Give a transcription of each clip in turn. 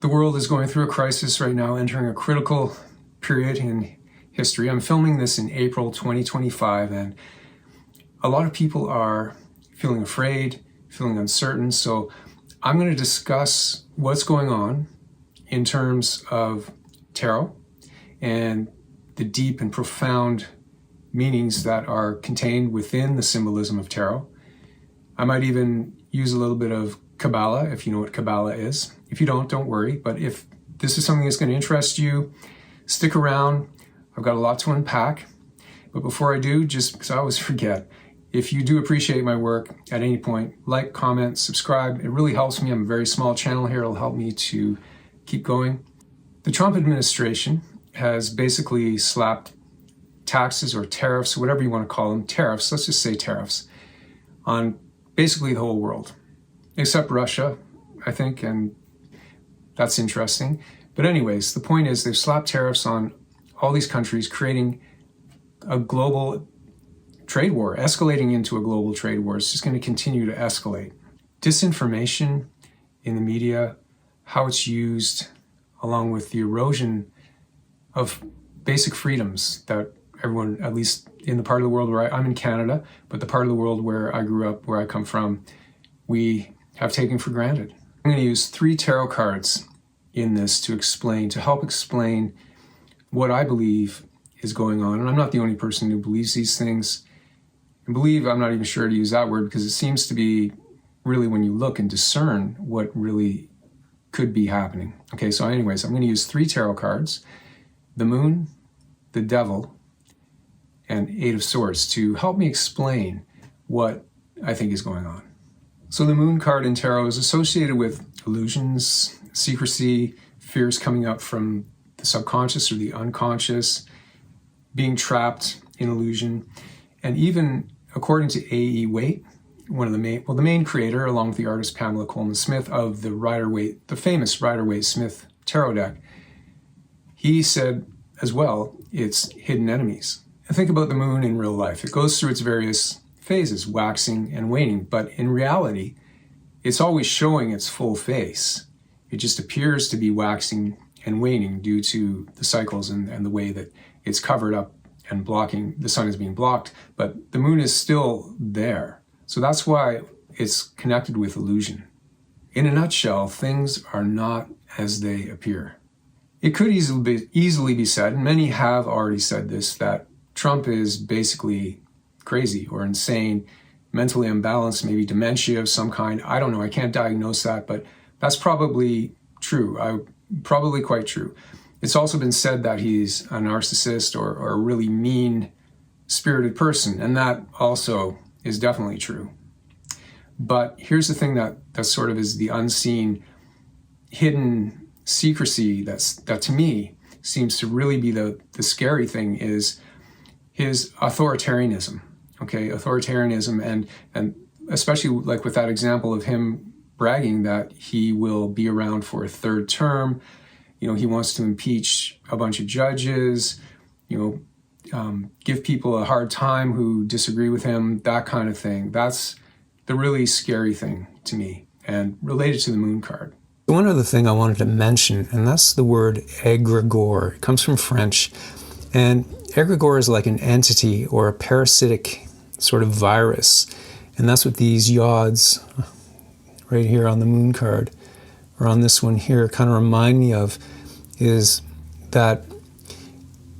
The world is going through a crisis right now, entering a critical period in history. I'm filming this in April 2025, and a lot of people are feeling afraid, feeling uncertain. So I'm going to discuss what's going on in terms of tarot and the deep and profound meanings that are contained within the symbolism of tarot. I might even use a little bit of Kabbalah, if you know what Kabbalah is. If you don't worry. But if this is something that's going to interest you, stick around. I've got a lot to unpack. But before I do, just because I always forget, if you do appreciate my work at any point, like, comment, subscribe. It really helps me. I'm a very small channel here. It'll help me to keep going. The Trump administration has basically slapped taxes or tariffs, whatever you want to call them, tariffs, let's just say tariffs, on basically the whole world, except Russia, I think, and that's interesting. But anyways, the point is they've slapped tariffs on all these countries, creating a global trade war, escalating into a global trade war. It's just going to continue to escalate. Disinformation in the media, how it's used, along with the erosion of basic freedoms that everyone, at least in the part of the world where I'm in Canada, but the part of the world where I grew up, where I come from, we have taken for granted. I'm going to use 3 tarot cards in this to help explain what I believe is going on. And I'm not the only person who believes these things. And believe, I'm not even sure to use that word, because it seems to be really when you look and discern what really could be happening. Okay, so anyways, I'm going to use 3 tarot cards, the Moon, the Devil, and 8 of Swords, to help me explain what I think is going on. So the Moon card in tarot is associated with illusions, secrecy, fears coming up from the subconscious or the unconscious, being trapped in illusion. And even according to A.E. Waite, the main creator, along with the artist Pamela Coleman Smith, of the famous Rider-Waite-Smith tarot deck, he said as well, it's hidden enemies. And think about the moon in real life. It goes through its various phases, waxing and waning, but in reality, it's always showing its full face. It just appears to be waxing and waning due to the cycles and the way that it's covered up and blocking, the sun is being blocked, but the moon is still there. So that's why it's connected with illusion. In a nutshell, things are not as they appear. It could easily be said, and many have already said this, that Trump is basically crazy or insane, mentally imbalanced, maybe dementia of some kind. I don't know, I can't diagnose that, but that's probably true, probably quite true. It's also been said that he's a narcissist or a really mean-spirited person, and that also is definitely true. But here's the thing that sort of is the unseen, hidden secrecy that to me seems to really be the scary thing, is his authoritarianism. Okay, authoritarianism, and especially like with that example of him bragging that he will be around for a 3rd term. You know, he wants to impeach a bunch of judges, give people a hard time who disagree with him, that kind of thing. That's the really scary thing to me, and related to the Moon card. One other thing I wanted to mention, and that's the word egregore. It comes from French, and egregore is like an entity or a parasitic sort of virus, and that's what these yods right here on the Moon card, or on this one here, kind of remind me of, is that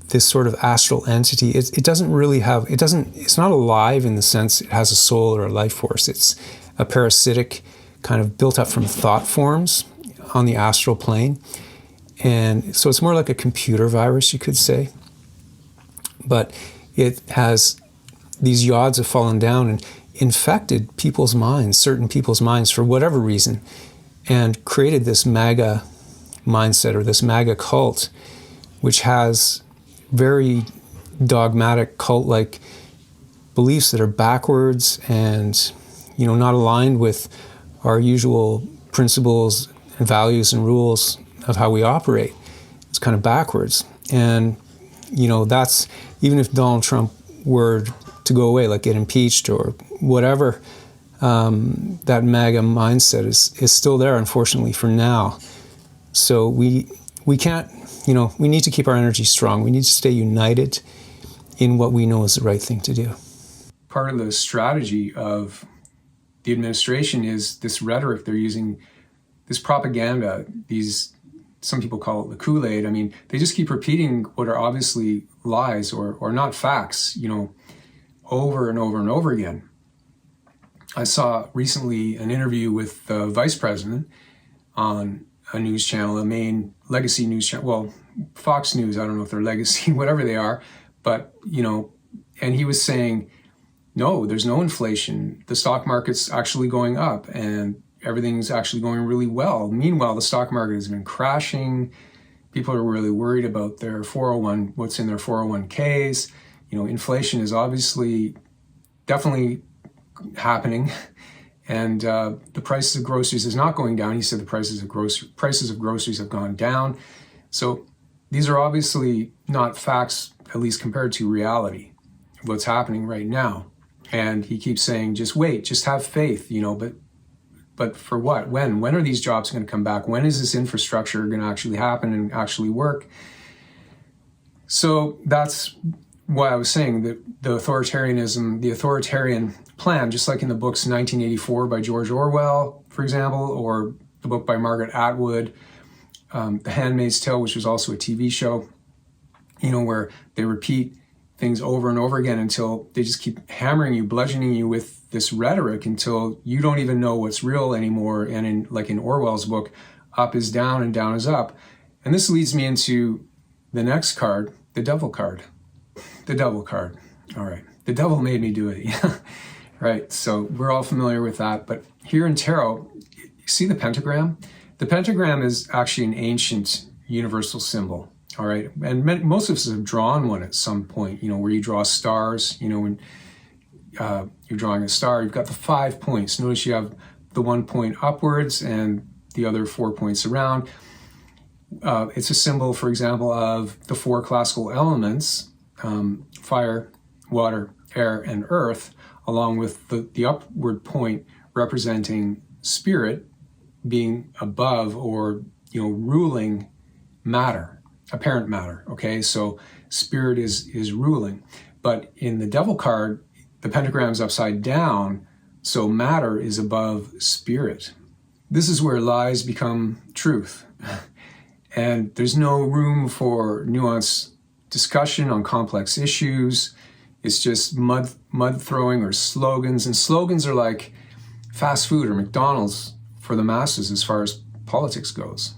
this sort of astral entity, it's not alive in the sense it has a soul or a life force. It's a parasitic, kind of built up from thought forms on the astral plane. And so it's more like a computer virus, you could say. But it has, these yods have fallen down and infected people's minds, certain people's minds, for whatever reason, and created this MAGA mindset, or this MAGA cult, which has very dogmatic cult-like beliefs that are backwards and, not aligned with our usual principles and values and rules of how we operate. It's kind of backwards. And, that's, even if Donald Trump were to go away, like get impeached or whatever, that MAGA mindset is still there, unfortunately, for now. So we can't, we need to keep our energy strong. We need to stay united in what we know is the right thing to do. Part of the strategy of the administration is this rhetoric they're using, this propaganda, some people call it the Kool-Aid. I mean, they just keep repeating what are obviously lies or not facts, over and over and over again. I saw recently an interview with the vice president on a news channel, a main legacy news channel, well, Fox News, I don't know if they're legacy, whatever they are, but, and he was saying, no, there's no inflation. The stock market's actually going up and everything's actually going really well. Meanwhile, the stock market has been crashing. People are really worried about their what's in their 401ks. Inflation is obviously definitely happening. And the prices of groceries is not going down. He said the prices of groceries have gone down. So these are obviously not facts, at least compared to reality, what's happening right now. And he keeps saying, just wait, just have faith, but for what? When are these jobs going to come back? When is this infrastructure going to actually happen and actually work? So that's why I was saying that the authoritarian plan, just like in the books 1984 by George Orwell, for example, or the book by Margaret Atwood, The Handmaid's Tale, which was also a TV show, where they repeat things over and over again until they just keep hammering you, bludgeoning you with this rhetoric until you don't even know what's real anymore. And in Orwell's book, up is down and down is up. And this leads me into the next card, the devil card. The devil card. All right. The devil made me do it. Right. So we're all familiar with that. But here in tarot, you see the pentagram? The pentagram is actually an ancient universal symbol. All right. And most of us have drawn one at some point, where you draw stars, when you're drawing a star, you've got the 5 points. Notice you have the 1 point upwards and the other 4 points around. It's a symbol, for example, of the 4 classical elements, fire, water, air, and earth, along with the upward point representing spirit being above or, ruling matter. Apparent matter, okay? So spirit is ruling. But in the devil card, the pentagram's upside down, so matter is above spirit. This is where lies become truth. And there's no room for nuanced discussion on complex issues. It's just mud throwing or slogans. And slogans are like fast food or McDonald's for the masses as far as politics goes.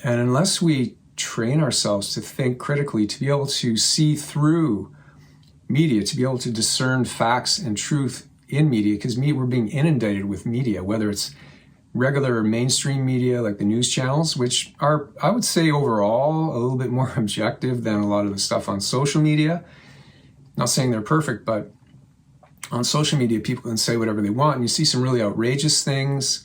And unless we train ourselves to think critically, to be able to see through media, to be able to discern facts and truth in media, because we're being inundated with media, whether it's regular mainstream media like the news channels, which are, I would say overall, a little bit more objective than a lot of the stuff on social media. Not saying they're perfect, but on social media, people can say whatever they want, and you see some really outrageous things.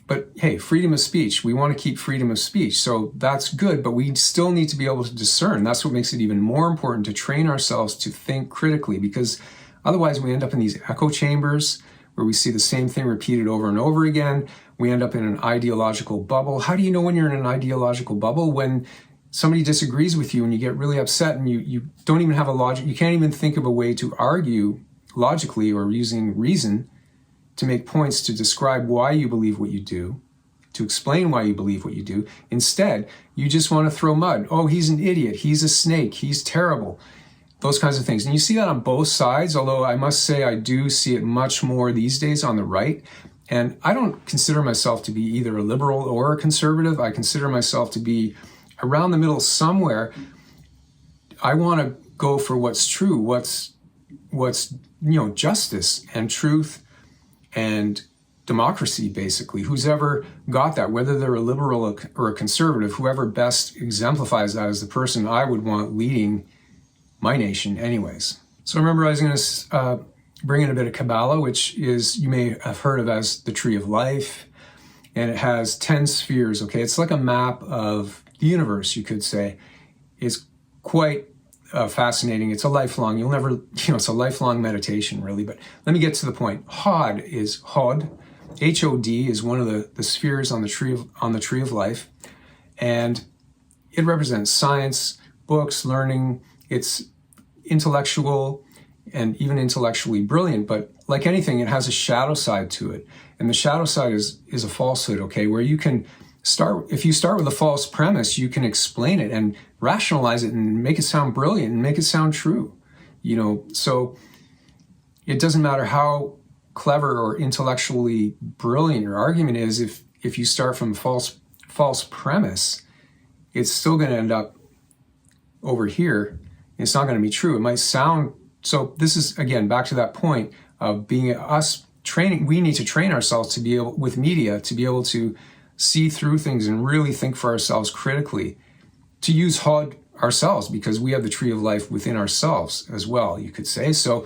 But hey, freedom of speech. We want to keep freedom of speech. So that's good, but we still need to be able to discern. That's what makes it even more important to train ourselves to think critically, because otherwise we end up in these echo chambers where we see the same thing repeated over and over again. We end up in an ideological bubble. How do you know when you're in an ideological bubble? When somebody disagrees with you and you get really upset and you don't even have a logic. You can't even think of a way to argue logically or using reason to make points to describe why you believe what you do, to explain why you believe what you do. Instead, you just want to throw mud. Oh, he's an idiot. He's a snake. He's terrible. Those kinds of things. And you see that on both sides, although I must say I do see it much more these days on the right. And I don't consider myself to be either a liberal or a conservative. I consider myself to be around the middle somewhere. I want to go for what's true, what's justice and truth and democracy, basically. Who's ever got that, whether they're a liberal or a conservative, whoever best exemplifies that is the person I would want leading my nation anyways. So remember, I was going to bring in a bit of Kabbalah, which is, you may have heard of as the Tree of Life, and it has 10 spheres, okay? It's like a map of the universe, you could say. It's quite fascinating. It's a lifelong, it's a lifelong meditation, really. But let me get to the point. Hod, H-O-D, is one of the spheres on the tree of life. And it represents science, books, learning. It's intellectual and even intellectually brilliant, but like anything, it has a shadow side to it. And the shadow side is a falsehood, okay, where you can start, if you start with a false premise, you can explain it and rationalize it and make it sound brilliant and make it sound true, so it doesn't matter how clever or intellectually brilliant your argument is. If you start from a false premise, it's still going to end up over here. It's not going to be true. It might sound, so this is, again, back to that point of being us training. We need to train ourselves to be able, with media, to be able to see through things and really think for ourselves critically, to use HUD ourselves, because we have the tree of life within ourselves as well, you could say. So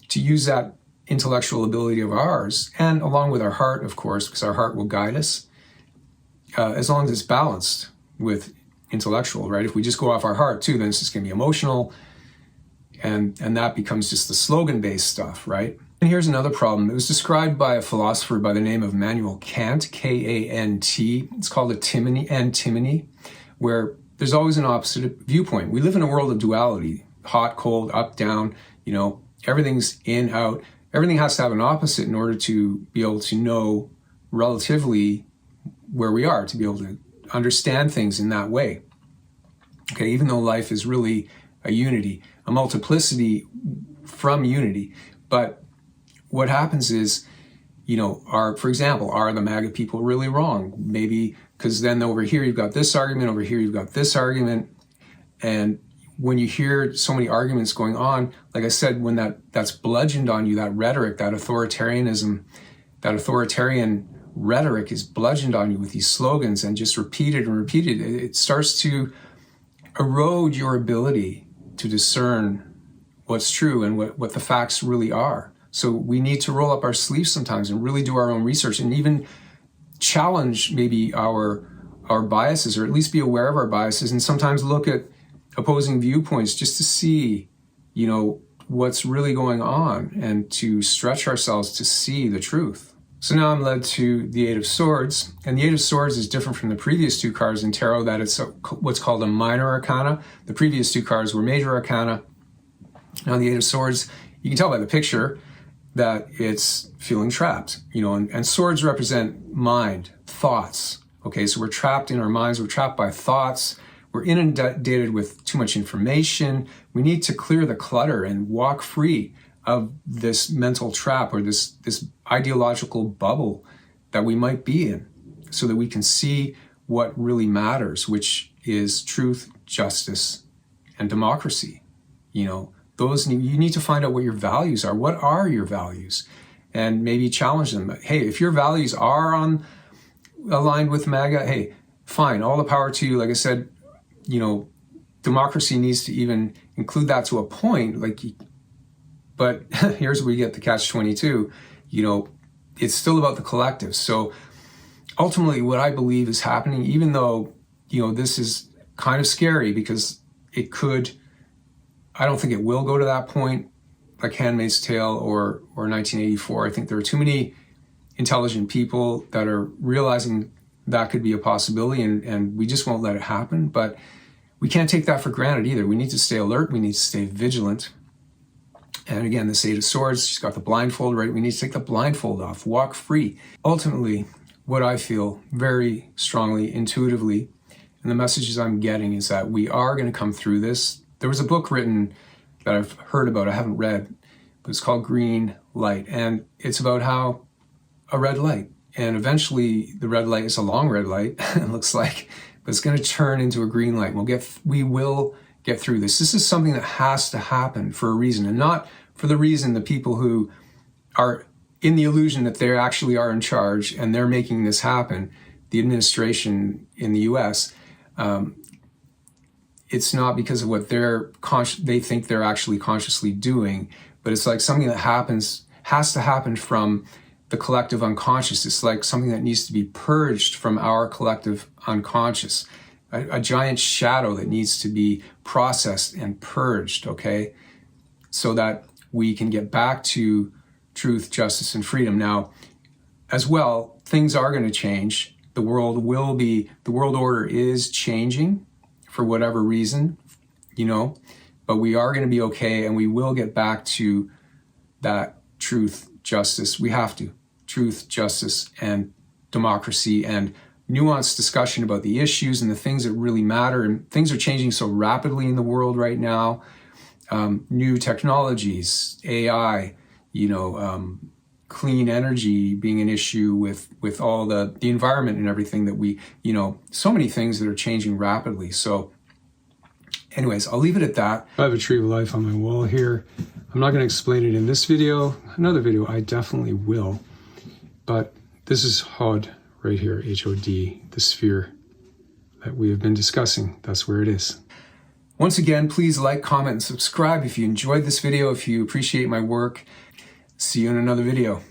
to use that intellectual ability of ours, and along with our heart, of course, because our heart will guide us, as long as it's balanced with intellectual, right? If we just go off our heart too, then it's just going to be emotional, and that becomes just the slogan-based stuff, right? And here's another problem. It was described by a philosopher by the name of Immanuel Kant, K-A-N-T. It's called antimony, where there's always an opposite viewpoint. We live in a world of duality, hot, cold, up, down, everything's in, out. Everything has to have an opposite in order to be able to know relatively where we are, to be able to understand things in that way. Okay, even though life is really a unity, a multiplicity from unity. But what happens is, for example, are the MAGA people really wrong? Maybe, because then over here you've got this argument, over here you've got this argument. And when you hear so many arguments going on, like I said, when that's bludgeoned on you, that rhetoric, that authoritarianism, that authoritarian rhetoric is bludgeoned on you with these slogans and just repeated and repeated, it starts to erode your ability to discern what's true and what the facts really are. So we need to roll up our sleeves sometimes and really do our own research and even challenge maybe our biases, or at least be aware of our biases, and sometimes look at opposing viewpoints just to see, what's really going on, and to stretch ourselves to see the truth. So now I'm led to the Eight of Swords, and the Eight of Swords is different from the previous two cards in tarot, that it's what's called a minor arcana. The previous two cards were major arcana. Now the Eight of Swords, you can tell by the picture that it's feeling trapped, and swords represent mind, thoughts. Okay, so we're trapped in our minds, we're trapped by thoughts, we're inundated with too much information. We need to clear the clutter and walk free of this mental trap, or this ideological bubble that we might be in, so that we can see what really matters, which is truth, justice, and democracy. You need to find out what your values are. What are your values? And maybe challenge them. Hey, if your values are aligned with MAGA, hey, fine, all the power to you. Like I said, democracy needs to even include that to a point. But here's where we get the catch-22. It's still about the collective. So ultimately, what I believe is happening, even though this is kind of scary, because it could, I don't think it will go to that point, like Handmaid's Tale or 1984. I think there are too many intelligent people that are realizing that could be a possibility, and we just won't let it happen. But we can't take that for granted either. We need to stay alert. We need to stay vigilant. And again, the Eight of Swords, she's got the blindfold, right? We need to take the blindfold off, walk free. Ultimately, what I feel very strongly, intuitively, and the messages I'm getting is that we are going to come through this. There was a book written that I've heard about, I haven't read, but it's called Green Light. And it's about how a red light, and eventually the red light is a long red light, it looks like, but it's going to turn into a green light. We will get through this. This is something that has to happen for a reason, and not for the reason the people who are in the illusion that they actually are in charge and they're making this happen, the administration in the US, it's not because of what they think they're actually consciously doing, but it's like something that has to happen from the collective unconscious. It's like something that needs to be purged from our collective unconscious, a giant shadow that needs to be processed and purged, okay? So that we can get back to truth, justice, and freedom. Now, as well, things are going to change. The world order is changing for whatever reason, but we are going to be okay, and we will get back to that truth, justice. We have to. Truth, justice, and democracy, and nuanced discussion about the issues and the things that really matter. And things are changing so rapidly in the world right now. New technologies, AI, clean energy being an issue with all the environment and everything that we, so many things that are changing rapidly. So anyways, I'll leave it at that. I have a tree of life on my wall here. I'm not going to explain it in this video. Another video I definitely will. But this is HOD right here, H-O-D, the sphere that we have been discussing. That's where it is. Once again, please like, comment, and subscribe if you enjoyed this video, if you appreciate my work. See you in another video.